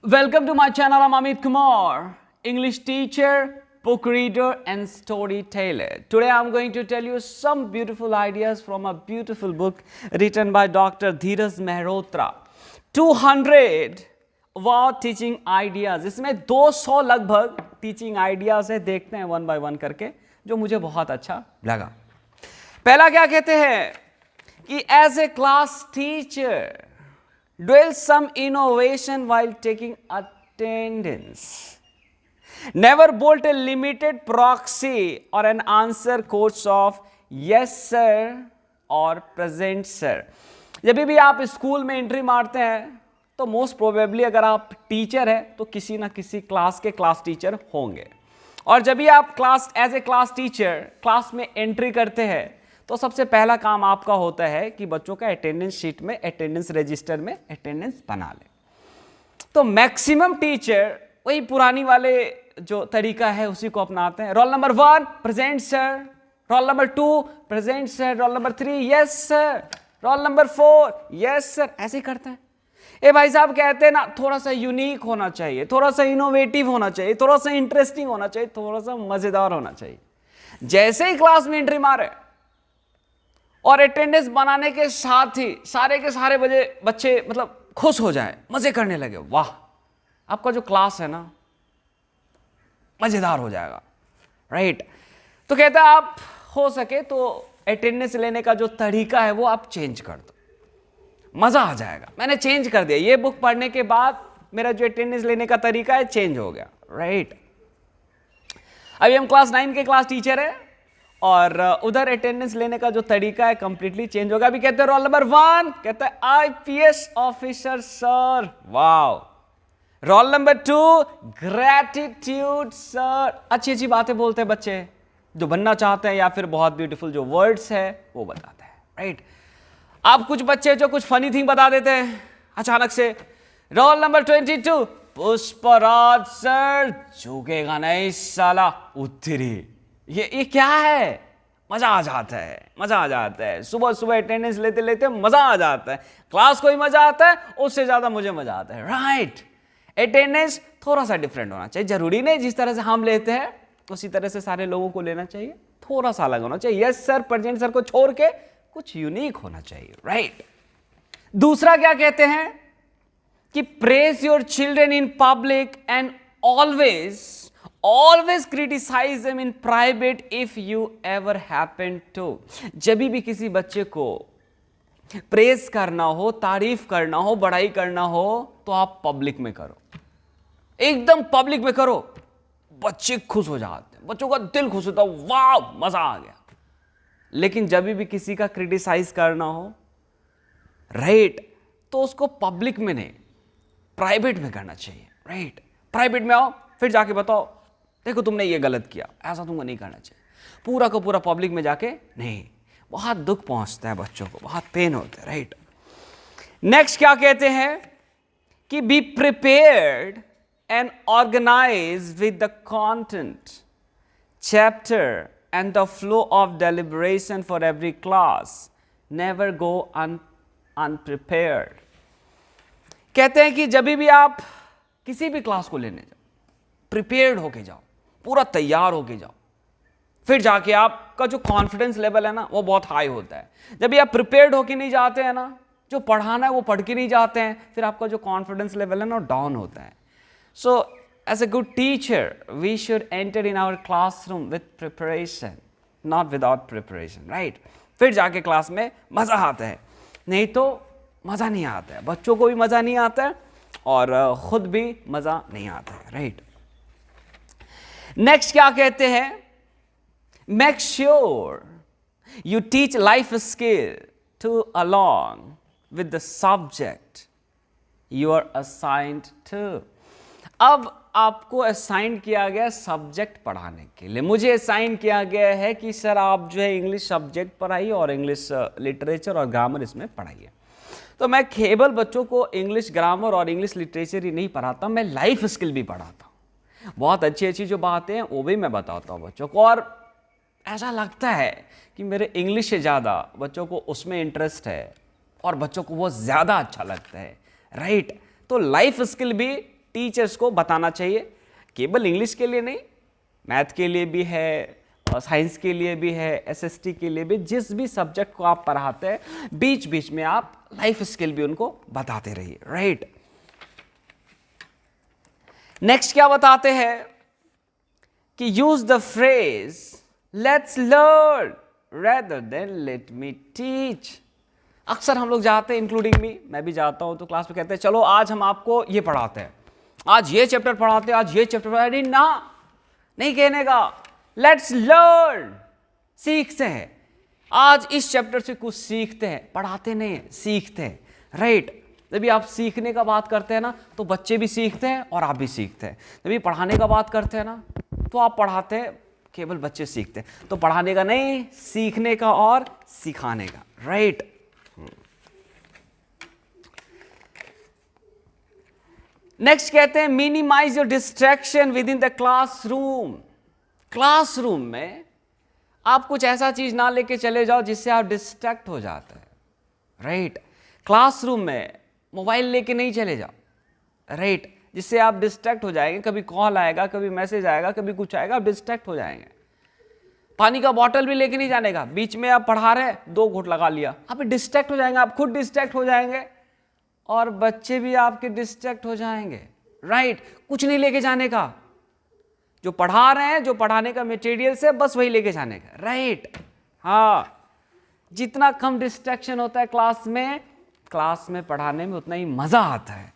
Welcome to my channel. I'm Amit Kumar, English teacher, book reader, and storyteller. Today I'm going to tell you some beautiful ideas from a beautiful book written by Dr. Dheeraj Mehrotra. 200 wow teaching ideas, इसमें 200 लगभग teaching ideas है। देखते हैं one by one करके, जो मुझे बहुत अच्छा लगा। पहला क्या कहते हैं कि as a class teacher dwell some innovation while taking attendance. Never bolt a limited proxy or an answer course of yes sir or present sir. जब भी आप स्कूल में एंट्री मारते हैं तो मोस्ट प्रोबेबली अगर आप टीचर हैं तो किसी ना किसी क्लास के क्लास टीचर होंगे, और जब भी आप class as a class teacher class में एंट्री करते हैं तो सबसे पहला काम आपका होता है कि बच्चों का अटेंडेंस शीट में, अटेंडेंस रजिस्टर में अटेंडेंस बना ले। तो मैक्सिमम टीचर वही पुरानी वाले जो तरीका है उसी को अपनाते हैं। Roll number 1 present sir, roll number 2 present sir, roll number 3 yes sir, roll number 4 yes sir, ऐसे ही करते हैं। ए भाई साहब कहते हैं ना, थोड़ा सा यूनिक होना चाहिए, थोड़ा सा इनोवेटिव होना चाहिए, थोड़ा सा इंटरेस्टिंग होना चाहिए, थोड़ा सा मजेदार होना चाहिए। जैसे ही क्लास में एंट्री मारे और अटेंडेंस बनाने के साथ ही सारे के सारे बच्चे मतलब खुश हो जाए, मजे करने लगे, वाह आपका जो क्लास है ना मजेदार हो जाएगा, राइट। तो कहता है आप हो सके तो अटेंडेंस लेने का जो तरीका है वो आप चेंज कर दो, मजा आ जाएगा। मैंने चेंज कर दिया, ये बुक पढ़ने के बाद मेरा जो अटेंडेंस लेने का तरीका है चेंज हो गया, राइट। अभी हम क्लास 9 के क्लास टीचर है और उधर अटेंडेंस लेने का जो तरीका है कंप्लीटली चेंज होगा। अभी कहते हैं रोल नंबर 1 कहता है IPS officer sir, wow. Roll number 2 gratitude sir, अच्छी अच्छी बातें बोलते हैं बच्चे जो बनना चाहते हैं, या फिर बहुत ब्यूटीफुल जो वर्ड्स है वो बताते हैं, राइट। आप कुछ बच्चे जो कुछ फनी थिंग बता देते हैं अचानक से। रोल नंबर 22 पुष्पराज सर, झुकेगा नहीं साला उत्तरी। ये क्या है, मजा आ जाता है, मजा आ जाता है। सुबह सुबह अटेंडेंस लेते लेते मजा आ जाता है, क्लास को ही मजा आता है, उससे ज्यादा मुझे मजा आता है, राइट। अटेंडेंस थोड़ा सा डिफरेंट होना चाहिए, जरूरी नहीं जिस तरह से हम लेते हैं उसी तरह से सारे लोगों को लेना चाहिए, थोड़ा सा अलग होना चाहिए। यस सर प्रेजेंट सर को छोड़ के कुछ यूनिक होना चाहिए, राइट। दूसरा क्या कहते हैं कि praise your children in public and always criticize them in private if you ever happen to. जब भी किसी बच्चे को प्रेज करना हो, तारीफ करना हो, बड़ाई करना हो तो आप पब्लिक में करो, एकदम पब्लिक में करो, बच्चे खुश हो जाते हैं, बच्चों का दिल खुश होता है, वाह मजा आ गया। लेकिन जब भी किसी का क्रिटिसाइज करना हो, राइट, तो उसको पब्लिक में नहीं प्राइवेट में करना चाहिए, राइट। प्राइवेट में आओ फिर जाके बताओ देखो तुमने ये गलत किया, ऐसा तुमको नहीं करना चाहिए। पूरा का पूरा पब्लिक में जाके नहीं, बहुत दुख पहुंचता है बच्चों को, बहुत पेन होता है, राइट। नेक्स्ट क्या कहते हैं कि be prepared and organised with the content, chapter and the flow of deliberation for every class, never go unprepared. कहते हैं कि जब भी आप किसी भी क्लास को लेने जाओ, प्रिपेयर्ड होके जाओ, पूरा तैयार होके जाओ, फिर जाके आपका जो कॉन्फिडेंस लेवल है ना वो बहुत हाई होता है। जब भी आप प्रिपेयर्ड होके नहीं जाते हैं ना, जो पढ़ाना है वो पढ़ के नहीं जाते हैं, फिर आपका जो कॉन्फिडेंस लेवल है ना डाउन होता है। So as a good teacher we should enter in our classroom with preparation, not without preparation, right. फिर जाके क्लास में मजा आता है, नहीं तो मजा नहीं आता है, बच्चों को भी मजा नहीं आता है और खुद भी मजा नहीं आता है, राइट। नेक्स्ट क्या कहते हैं, make sure you teach life skill too along with the subject you are assigned to. अब आपको असाइन किया गया सब्जेक्ट पढ़ाने के लिए, मुझे असाइन किया गया है कि सर आप जो है इंग्लिश सब्जेक्ट पढ़ाइए और इंग्लिश लिटरेचर और ग्रामर इसमें पढ़ाइए। तो मैं केवल बच्चों को इंग्लिश ग्रामर और इंग्लिश लिटरेचर ही नहीं पढ़ाता, मैं लाइफ स्किल भी पढ़ाता हूँ। बहुत अच्छी अच्छी जो बातें हैं वो भी मैं बताता हूँ बच्चों को, और ऐसा लगता है कि मेरे इंग्लिश से ज़्यादा बच्चों को उसमें इंटरेस्ट है और बच्चों को वो ज़्यादा अच्छा लगता है, राइट। तो लाइफ स्किल भी टीचर्स को बताना चाहिए, केवल इंग्लिश के लिए नहीं, मैथ के लिए भी है और साइंस के लिए भी है, एसएसटी के लिए भी, जिस भी सब्जेक्ट को आप पढ़ाते हैं बीच बीच में आप लाइफ स्किल भी उनको बताते रहिए, राइट। नेक्स्ट क्या बताते हैं कि use the phrase let's learn rather than let me teach. अक्सर हम लोग जाते हैं, इंक्लूडिंग मी, मैं भी जाता हूं, तो क्लास में कहते हैं चलो आज हम आपको ये पढ़ाते हैं, आज ये चैप्टर पढ़ाते हैं, आज ये चैप्टर पढ़ाते हैं। ना, नहीं कहने का, लेट्स लर्न, सीखते हैं, आज इस चैप्टर से कुछ सीखते हैं, पढ़ाते नहीं है, सीखते हैं, राइट। जब भी आप सीखने का बात करते हैं ना तो बच्चे भी सीखते हैं और आप भी सीखते हैं। जब भी पढ़ाने का बात करते हैं ना तो आप पढ़ाते हैं, केवल बच्चे सीखते हैं। तो पढ़ाने का नहीं, सीखने का और सिखाने का, राइट। नेक्स्ट कहते हैं minimise your distraction within the classroom. Classroom में आप कुछ ऐसा चीज ना लेके चले जाओ जिससे आप डिस्ट्रैक्ट हो जाते हैं, राइट। क्लासरूम में मोबाइल लेके नहीं चले जाओ, राइट, जिससे आप डिस्ट्रैक्ट हो जाएंगे। कभी कॉल आएगा, कभी मैसेज आएगा, कभी कुछ आएगा, आप डिस्ट्रैक्ट हो जाएंगे। पानी का बॉटल भी लेके नहीं जाने का, बीच में आप पढ़ा रहे हैं 2 घूंट लगा लिया, आप डिस्ट्रैक्ट हो जाएंगे, आप खुद डिस्ट्रैक्ट हो जाएंगे और बच्चे भी आपके डिस्ट्रैक्ट हो जाएंगे, राइट। कुछ नहीं लेके जाने का, जो पढ़ा रहे हैं, जो पढ़ाने का मटेरियल से बस वही लेके जाने का, राइट। हाँ, जितना कम डिस्ट्रैक्शन होता है क्लास में पढ़ाने में उतना ही मजा आता है।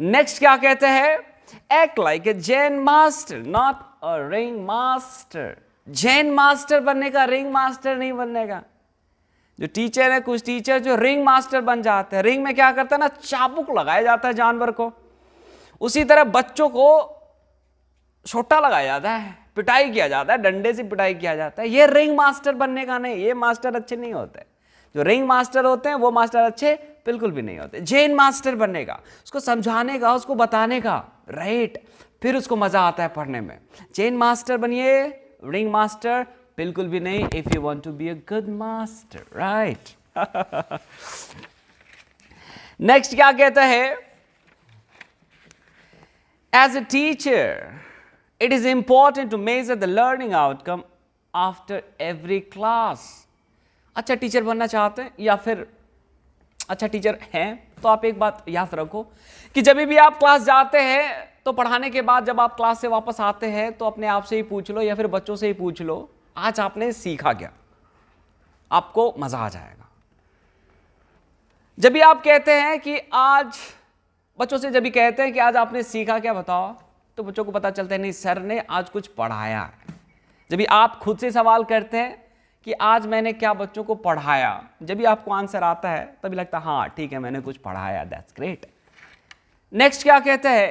नेक्स्ट क्या कहते हैं, act like a Jain master not a ring master. Jain master बनने का, रिंग मास्टर नहीं बनने का। जो टीचर है, कुछ टीचर जो रिंग मास्टर बन जाते हैं, रिंग में क्या करता है ना, चाबुक लगाया जाता है जानवर को, उसी तरह बच्चों को छोटा लगाया जाता है, पिटाई किया जाता है, डंडे से पिटाई किया जाता है। ये रिंग मास्टर बनने का नहीं, ये मास्टर अच्छे नहीं होते। जो रिंग मास्टर होते हैं वो मास्टर अच्छे बिल्कुल भी नहीं होते। जैन मास्टर बनने का, उसको समझाने का, उसको बताने का, राइट, फिर उसको मजा आता है पढ़ने में। जैन मास्टर बनिए, रिंग मास्टर बिल्कुल भी नहीं। If you want to be a good master, right. Next क्या कहता है, as a teacher it is important to measure the learning outcome after every class। अच्छा टीचर बनना चाहते हैं या फिर अच्छा टीचर हैं तो आप एक बात याद रखो कि जब भी आप क्लास जाते हैं तो पढ़ाने के बाद जब आप क्लास से वापस आते हैं तो अपने आप से ही पूछ लो या फिर बच्चों से ही पूछ लो, आज आपने सीखा क्या, आपको मजा आ जाएगा। जब भी आप कहते हैं कि आज, बच्चों से जब भी कहते हैं कि आज आपने सीखा क्या बताओ, तो बच्चों को पता चलता है नहीं सर ने आज कुछ पढ़ाया है। जब भी आप खुद से सवाल करते हैं कि आज मैंने क्या बच्चों को पढ़ाया, जब भी आपको आंसर आता है तभी लगता है हाँ ठीक है मैंने कुछ पढ़ाया, दैट्स ग्रेट। नेक्स्ट क्या कहते हैं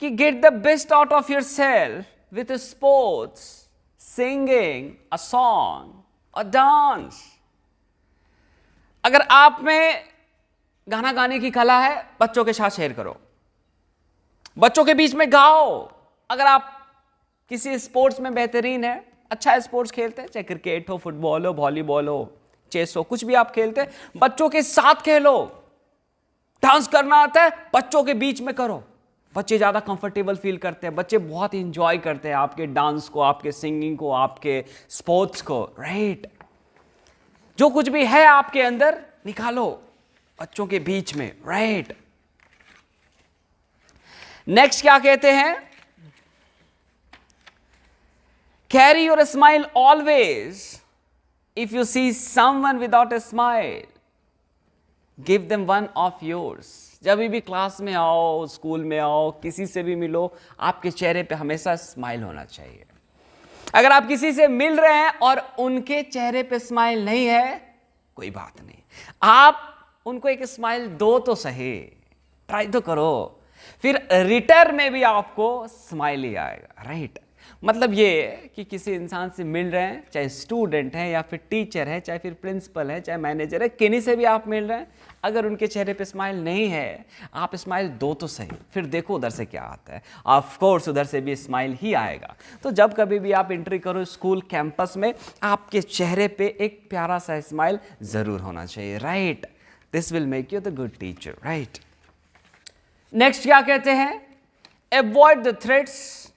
कि get the best out of yourself with sports, singing, a song, a dance. अगर आप में गाना गाने की कला है, बच्चों के साथ शेयर करो, बच्चों के बीच में गाओ। अगर आप किसी स्पोर्ट्स में बेहतरीन है, अच्छा स्पोर्ट्स खेलते हैं, चाहे क्रिकेट हो, फुटबॉल हो, वॉलीबॉल हो, चेस हो, कुछ भी आप खेलते हैं, बच्चों के साथ खेलो। डांस करना आता है, बच्चों के बीच में करो, बच्चे ज्यादा कंफर्टेबल फील करते हैं, बच्चे बहुत इंजॉय करते हैं आपके डांस को, आपके सिंगिंग को, आपके स्पोर्ट्स को, राइट। जो कुछ भी है आपके अंदर निकालो बच्चों के बीच में, राइट। नेक्स्ट क्या कहते हैं, carry your smile always. If you see someone without a smile, give them one of yours. जब भी क्लास में आओ, स्कूल में आओ, किसी से भी मिलो, आपके चेहरे पे हमेशा स्माइल होना चाहिए। अगर आप किसी से मिल रहे हैं और उनके चेहरे पे स्माइल नहीं है, कोई बात नहीं, आप उनको एक स्माइल दो तो सही, ट्राई तो करो, फिर रिटर्न में भी आपको स्माइल ही आएगा, राइट। मतलब ये कि किसी इंसान से मिल रहे हैं, चाहे स्टूडेंट है या फिर टीचर है, चाहे फिर प्रिंसिपल है, चाहे मैनेजर है, किन्हीं से भी आप मिल रहे हैं, अगर उनके चेहरे पे स्माइल नहीं है, आप स्माइल दो तो सही, फिर देखो उधर से क्या आता है। ऑफ कोर्स उधर से भी स्माइल ही आएगा। तो जब कभी भी आप एंट्री करो स्कूल कैंपस में, आपके चेहरे पे एक प्यारा सा स्माइल जरूर होना चाहिए, right. This will make you the good teacher, right. Next क्या कहते हैं, Avoid the threats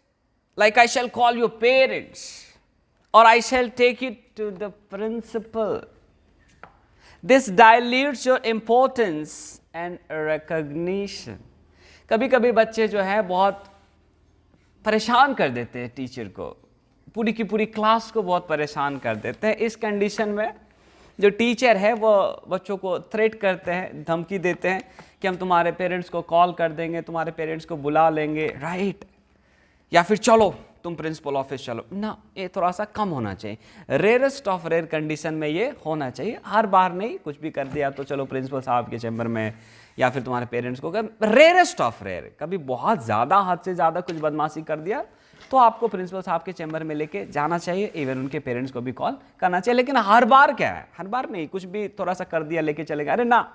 like I shall call your parents or I shall take it to the principal. This dilutes your importance and recognition. कभी कभी बच्चे जो है बहुत परेशान कर देते हैं टीचर को, पूरी की पूरी क्लास को बहुत परेशान कर देते हैं। इस कंडीशन में जो टीचर है वो बच्चों को थ्रेट करते हैं, धमकी देते हैं कि हम तुम्हारे पेरेंट्स को कॉल कर देंगे, तुम्हारे पेरेंट्स को बुला लेंगे, राइट, या फिर चलो तुम प्रिंसिपल ऑफिस चलो ना। ये थोड़ा सा कम होना चाहिए, रेयरेस्ट ऑफ रेयर कंडीशन में ये होना चाहिए। हर बार नहीं, कुछ भी कर दिया तो चलो प्रिंसिपल साहब के चैम्बर में या फिर तुम्हारे पेरेंट्स को कर, रेयरेस्ट ऑफ रेयर। कभी बहुत ज़्यादा, हद से ज़्यादा कुछ बदमाशी कर दिया तो आपको प्रिंसिपल साहब के चैम्बर में लेके जाना चाहिए, इवन उनके पेरेंट्स को भी कॉल करना चाहिए। लेकिन हर बार क्या है, हर बार नहीं, कुछ भी थोड़ा सा कर दिया लेके चले गए, अरे ना,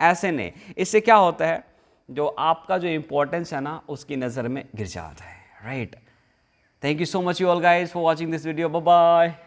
ऐसे नहीं। इससे क्या होता है, जो आपका जो इंपॉर्टेंस है ना उसकी नज़र में गिर जाता है, right. Thank you so much you all guys for watching this video. Bye bye.